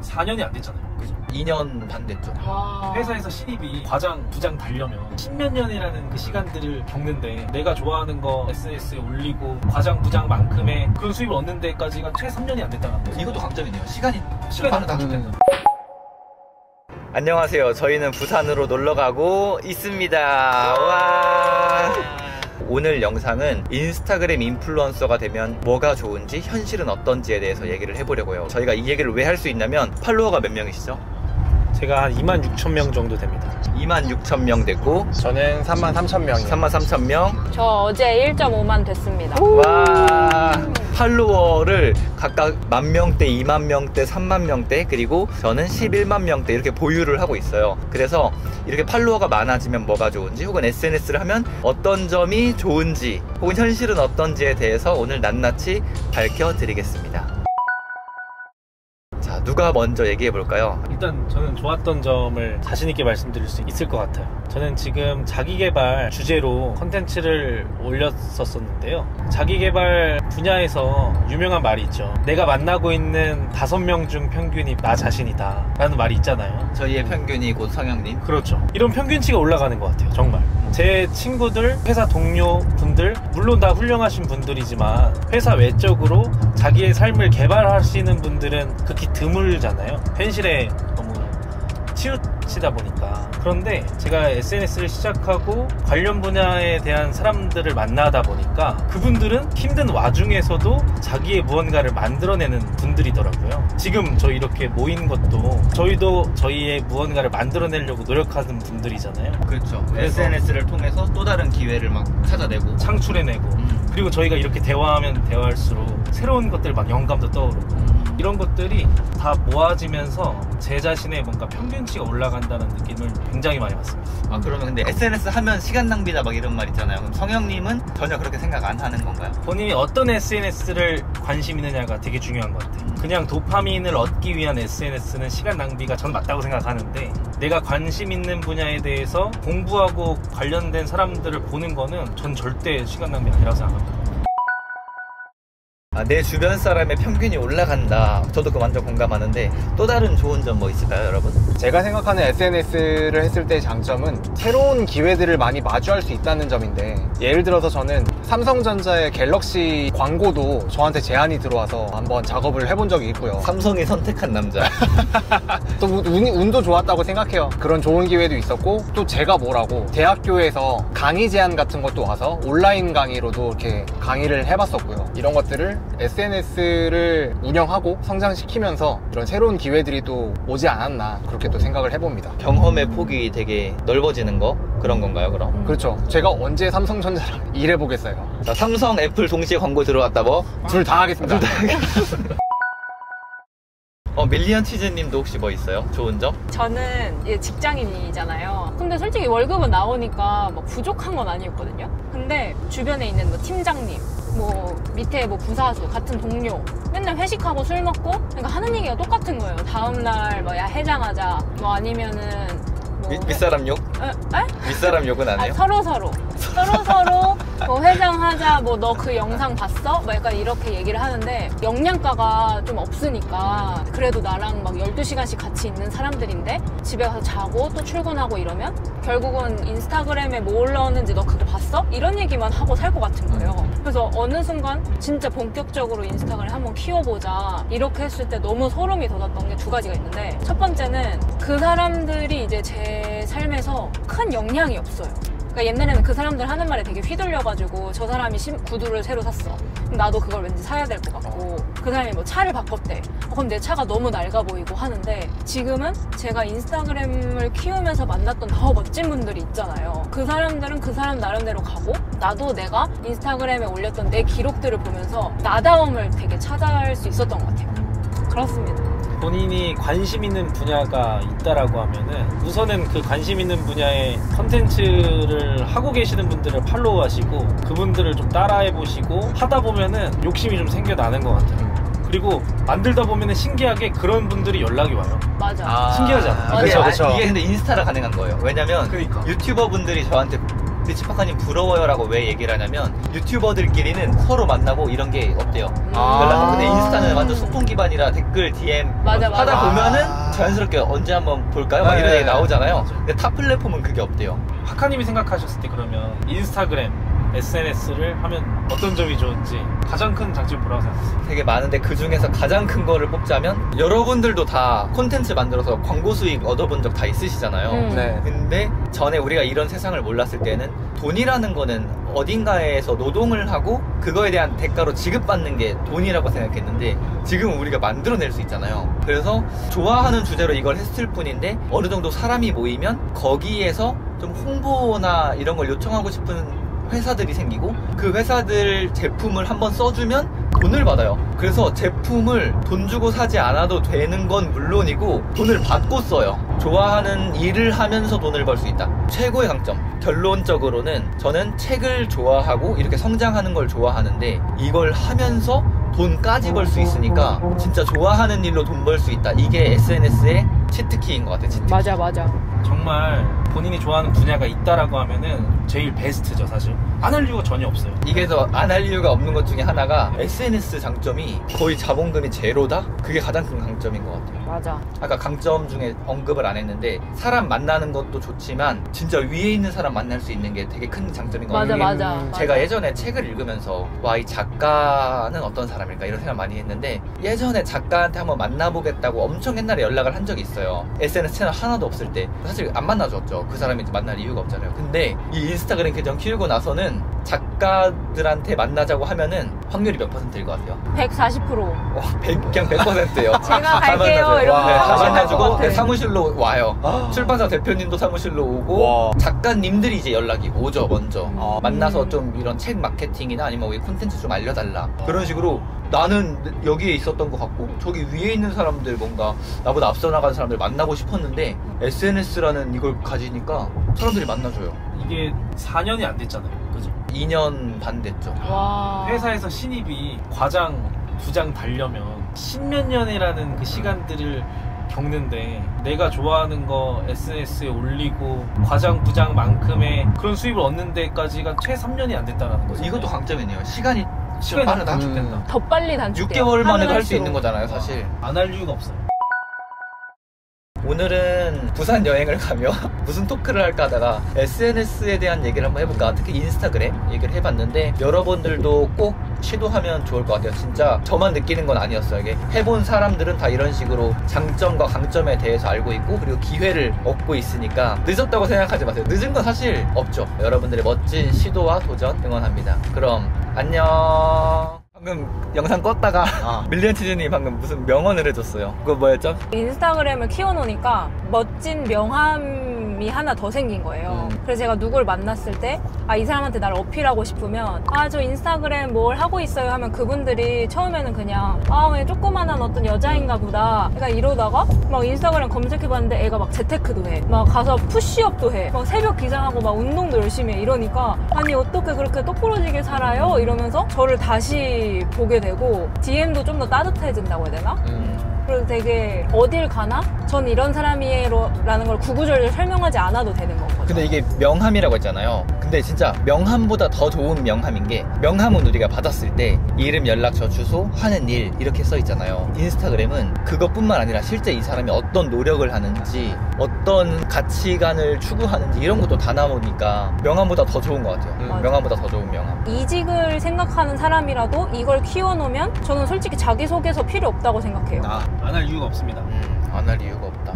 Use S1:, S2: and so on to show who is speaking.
S1: 4년이 안 됐잖아요. 그죠?
S2: 2년 반 됐죠.
S1: 회사에서 신입이 과장, 부장 달려면 10몇 년이라는 그 시간들을 겪는데 내가 좋아하는 거 SNS에 올리고 과장, 부장만큼의 그런 수입을 얻는 데까지가 최 3년이 안 됐다는 거예요.
S2: 이것도 강점이네요. 시간이
S1: 빠르다.
S2: 안녕하세요. 저희는 부산으로 놀러가고 있습니다. 와. 오늘 영상은 인스타그램 인플루언서가 되면 뭐가 좋은지, 현실은 어떤지에 대해서 얘기를 해보려고요. 저희가 이 얘기를 왜 할 수 있냐면 팔로워가 몇 명이시죠?
S1: 제가 한 26,000명 정도 됩니다.
S2: 26,000명 됐고
S3: 저는 33,000명이요.
S2: 33,000명.
S4: 저 어제 1.5만 됐습니다.
S2: 와. 팔로워를 각각 10,000명대, 20,000명대, 30,000명대, 그리고 저는 110,000명대 이렇게 보유를 하고 있어요. 그래서 이렇게 팔로워가 많아지면 뭐가 좋은지, 혹은 SNS를 하면 어떤 점이 좋은지, 혹은 현실은 어떤지에 대해서 오늘 낱낱이 밝혀드리겠습니다. 자, 누가 먼저 얘기해 볼까요?
S1: 일단 저는 좋았던 점을 자신있게 말씀드릴 수 있을 것 같아요. 저는 지금 자기계발 주제로 컨텐츠를 올렸었는데요. 자기계발 분야에서 유명한 말이 있죠. 내가 만나고 있는 5명 중 평균이 나 자신이다 라는 말이 있잖아요.
S2: 저희의 평균이 곧 성형님.
S1: 그렇죠. 이런 평균치가 올라가는 것 같아요. 정말 제 친구들, 회사 동료분들, 물론 다 훌륭하신 분들이지만 회사 외적으로 자기의 삶을 개발하시는 분들은 극히 드물잖아요. 현실에 너무 치우치다 보니까. 그런데 제가 SNS를 시작하고 관련 분야에 대한 사람들을 만나다 보니까 그분들은 힘든 와중에서도 자기의 무언가를 만들어내는 분들이더라고요. 지금 저희 이렇게 모인 것도 저희도 저희의 무언가를 만들어내려고 노력하는 분들이잖아요.
S2: 그렇죠. SNS를 통해서 또 다른 기회를 막 찾아내고
S1: 창출해내고 그리고 저희가 이렇게 대화하면 대화할수록 새로운 것들 막 영감도 떠오르고 이런 것들이 다 모아지면서 제 자신의 뭔가 평균치가 올라간다는 느낌을 굉장히 많이 받습니다.
S2: 아, 그러면 근데 SNS 하면 시간 낭비다 막 이런 말 있잖아요. 그럼 성형님은 전혀 그렇게 생각 안 하는 건가요?
S1: 본인이 어떤 SNS를 관심 있느냐가 되게 중요한 것 같아요. 그냥 도파민을 얻기 위한 SNS는 시간 낭비가 저는 맞다고 생각하는데, 내가 관심 있는 분야에 대해서 공부하고 관련된 사람들을 보는 거는 전 절대 시간 낭비 아니라고 생각합니다.
S2: 아, 내 주변 사람의 평균이 올라간다. 저도 그 완전 공감하는데 또 다른 좋은 점 뭐 있을까요, 여러분?
S3: 제가 생각하는 SNS를 했을 때의 장점은 새로운 기회들을 많이 마주할 수 있다는 점인데, 예를 들어서 저는 삼성전자의 갤럭시 광고도 저한테 제안이 들어와서 한번 작업을 해본 적이 있고요.
S2: 삼성이 선택한 남자.
S3: 또 운도 좋았다고 생각해요. 그런 좋은 기회도 있었고, 또 제가 뭐라고 대학교에서 강의 제안 같은 것도 와서 온라인 강의로도 이렇게 강의를 해봤었고요. 이런 것들을 SNS를 운영하고 성장시키면서 이런 새로운 기회들이 또 오지 않았나, 그렇게 또 생각을 해봅니다.
S2: 경험의 폭이 되게 넓어지는 거, 그런 건가요, 그럼?
S3: 그렇죠. 제가 언제 삼성전자랑 일해보겠어요.
S2: 자, 삼성, 애플 동시에 광고 들어왔다 뭐?
S3: 둘 다 하겠습니다.
S2: 둘 다 하겠습니다. 밀리언 치즈님도 혹시 뭐 있어요? 좋은 점?
S4: 저는 직장인이잖아요. 근데 솔직히 월급은 나오니까 뭐 부족한 건 아니었거든요. 근데 주변에 있는 뭐 팀장님, 뭐 밑에 뭐 부사수, 같은 동료 맨날 회식하고 술 먹고, 그러니까 하는 얘기가 똑같은 거예요. 다음날 뭐 야 해장하자, 뭐 아니면은 뭐
S2: 윗사람 욕? 윗사람 욕은 안 해요?
S4: 서로 뭐 회장하자, 뭐 너 그 영상 봤어? 뭐 약간 이렇게 얘기를 하는데, 영양가가 좀 없으니까 그래도 나랑 막 12시간씩 같이 있는 사람들인데 집에 가서 자고 또 출근하고 이러면 결국은 인스타그램에 뭐 올라오는지 너 그거 봤어? 이런 얘기만 하고 살 것 같은 거예요. 그래서 어느 순간 진짜 본격적으로 인스타그램 한번 키워보자 이렇게 했을 때 너무 소름이 돋았던 게 두 가지가 있는데, 첫 번째는 그 사람들이 이제 제 삶에서 큰 영향이 없어요. 그러니까 옛날에는 그 사람들 하는 말에 되게 휘둘려가지고 저 사람이 구두를 새로 샀어. 그럼 나도 그걸 왠지 사야 될 것 같고, 그 사람이 뭐 차를 바꿨대. 그럼 내 차가 너무 낡아 보이고 하는데, 지금은 제가 인스타그램을 키우면서 만났던 더 멋진 분들이 있잖아요. 그 사람들은 그 사람 나름대로 가고, 나도 내가 인스타그램에 올렸던 내 기록들을 보면서 나다움을 되게 찾아갈 수 있었던 것 같아요. 그렇습니다.
S1: 본인이 관심 있는 분야가 있다라고 하면은 우선은 그 관심 있는 분야의 컨텐츠를 하고 계시는 분들을 팔로우하시고 그분들을 좀 따라해 보시고 하다 보면은 욕심이 좀 생겨나는 것 같아요. 그리고 만들다 보면은 신기하게 그런 분들이 연락이 와요.
S4: 맞아.
S1: 신기하지 않아요?
S2: 그렇죠. 이게 근데 인스타라 가능한 거예요. 왜냐면
S1: 그러니까.
S2: 유튜버 분들이 저한테 근데 집학관님 부러워요라고 왜 얘기를 하냐면 유튜버들끼리는 서로 만나고 이런 게 없대요. 연락하고. 근데 인스타는 완전 소통 기반이라 댓글, DM
S4: 맞아.
S2: 하다 보면은 자연스럽게 언제 한번 볼까요? 막 이런 얘기 나오잖아요.
S1: 맞아.
S2: 근데 타 플랫폼은 그게 없대요.
S1: 하카님이 생각하셨을 때 그러면 인스타그램, SNS를 하면 어떤 점이 좋은지 가장 큰 장점이 뭐라고 생각하세요?
S2: 되게 많은데 그 중에서 가장 큰 거를 뽑자면 여러분들도 다 콘텐츠 만들어서 광고 수익 얻어본 적 다 있으시잖아요.
S3: 네.
S2: 근데 전에 우리가 이런 세상을 몰랐을 때는 돈이라는 거는 어딘가에서 노동을 하고 그거에 대한 대가로 지급받는 게 돈이라고 생각했는데 지금 우리가 만들어낼 수 있잖아요. 그래서 좋아하는 주제로 이걸 했을 뿐인데 어느 정도 사람이 모이면 거기에서 좀 홍보나 이런 걸 요청하고 싶은 회사들이 생기고 그 회사들 제품을 한번 써주면 돈을 받아요. 그래서 제품을 돈 주고 사지 않아도 되는 건 물론이고 돈을 받고 써요. 좋아하는 일을 하면서 돈을 벌 수 있다. 최고의 강점. 결론적으로는 저는 책을 좋아하고 이렇게 성장하는 걸 좋아하는데 이걸 하면서 돈까지 벌 수 있으니까 진짜 좋아하는 일로 돈 벌 수 있다. 이게 SNS의 치트키인 것 같아요. 치트키.
S4: 맞아.
S1: 정말 본인이 좋아하는 분야가 있다라고 하면은 제일 베스트죠, 사실. 안 할 이유가 전혀 없어요.
S2: 이게 더 안 할 이유가 없는 것 중에 하나가 SNS 장점이 거의 자본금이 제로다? 그게 가장 큰 강점인 것 같아요.
S4: 맞아.
S2: 아까 강점 중에 언급을 안 했는데 사람 만나는 것도 좋지만 진짜 위에 있는 사람 만날 수 있는 게 되게 큰 장점인 것 같아요.
S4: 맞아.
S2: 제가 예전에 책을 읽으면서 와, 이 작가는 어떤 사람일까 이런 생각 많이 했는데 예전에 작가한테 한번 만나보겠다고 엄청 옛날에 연락을 한 적이 있어요. SNS 채널 하나도 없을 때. 사실 안 만나줬죠. 그 사람이 만날 이유가 없잖아요. 근데 이 인스타그램 계정 키우고 나서는 작가들한테 만나자고 하면은 확률이 몇 %일 것 같아요?
S4: 140%.
S2: 그냥 100%예요.
S4: 제가 갈게요. 이러면
S2: 다
S4: 사무실 갈
S2: 만나주고
S4: 것 같아.
S2: 사무실로 와요. 출판사 대표님도 사무실로 오고
S3: 와.
S2: 작가님들이 이제 연락이 오죠. 먼저
S3: 아.
S2: 만나서 좀 이런 책 마케팅이나 아니면 우리 콘텐츠 좀 알려달라 그런 식으로 나는 여기에 있었던 것 같고 저기 위에 있는 사람들 뭔가 나보다 앞서 나가는 사람들 만나고 싶었는데 SNS라는 이걸 가지니까 사람들이 만나줘요.
S1: 이게 4년이 안 됐잖아요. 그죠?
S2: 2년 반 됐죠.
S4: 와.
S1: 회사에서 신입이 과장, 부장 달려면 10몇 년이라는 그 시간들을 겪는데 내가 좋아하는 거 SNS에 올리고 과장, 부장만큼의 그런 수입을 얻는 데까지가 최 3년이 안 됐다라는 거죠.
S2: 이것도 강점이네요. 시간이
S1: 시간이
S2: 빠르다.
S1: 단축된다.
S4: 더 빨리 단축돼요.
S2: 6개월 만에
S4: 하면
S2: 할 수 있는
S4: 할수록.
S2: 거잖아요, 사실.
S1: 안 할 이유가 없어요.
S2: 오늘은 부산 여행을 가며 무슨 토크를 할까 하다가 SNS에 대한 얘기를 한번 해볼까, 특히 인스타그램 얘기를 해봤는데 여러분들도 꼭 시도하면 좋을 것 같아요. 진짜 저만 느끼는 건 아니었어요. 이게 해본 사람들은 다 이런 식으로 장점과 강점에 대해서 알고 있고 그리고 기회를 얻고 있으니까 늦었다고 생각하지 마세요. 늦은 건 사실 없죠. 여러분들의 멋진 시도와 도전 응원합니다. 그럼 안녕. 방금 영상 껐다가 밀리언치즈님이 방금 무슨 명언을 해줬어요. 그거 뭐였죠?
S4: 인스타그램을 키워놓으니까 멋진 명함이 하나 더 생긴 거예요. 그래서 제가 누굴 만났을 때 이 사람한테 나를 어필하고 싶으면 저 인스타그램 뭘 하고 있어요 하면 그분들이 처음에는 그냥 그냥 조그만한 어떤 여자인가 보다 약간 이러다가 막 인스타그램 검색해봤는데 애가 막 재테크도 해, 막 가서 푸시업도 해, 막 새벽 기상하고 막 운동도 열심히 해. 이러니까 아니 어떻게 그렇게 똑부러지게 살아요? 이러면서 저를 다시 보게 되고 DM도 좀 더 따뜻해진다고 해야 되나? 그래서 되게 어딜 가나? 전 이런 사람이에요 라는 걸 구구절절 설명하지 않아도 되는 거거든요.
S2: 근데 이게 명함이라고 했잖아요. 근데 진짜 명함보다 더 좋은 명함인 게, 명함은 우리가 받았을 때 이름, 연락처, 주소, 하는 일 이렇게 써 있잖아요. 인스타그램은 그것뿐만 아니라 실제 이 사람이 어떤 노력을 하는지, 어떤 가치관을 추구하는지 이런 것도 다 나오니까 명함보다 더 좋은 것 같아요.
S4: 맞아.
S2: 명함보다 더 좋은 명함.
S4: 이직을 생각하는 사람이라도 이걸 키워놓으면 저는 솔직히 자기소개서 필요 없다고 생각해요.
S1: 안 할 이유가 없습니다.
S2: 안 할 이유가 없다.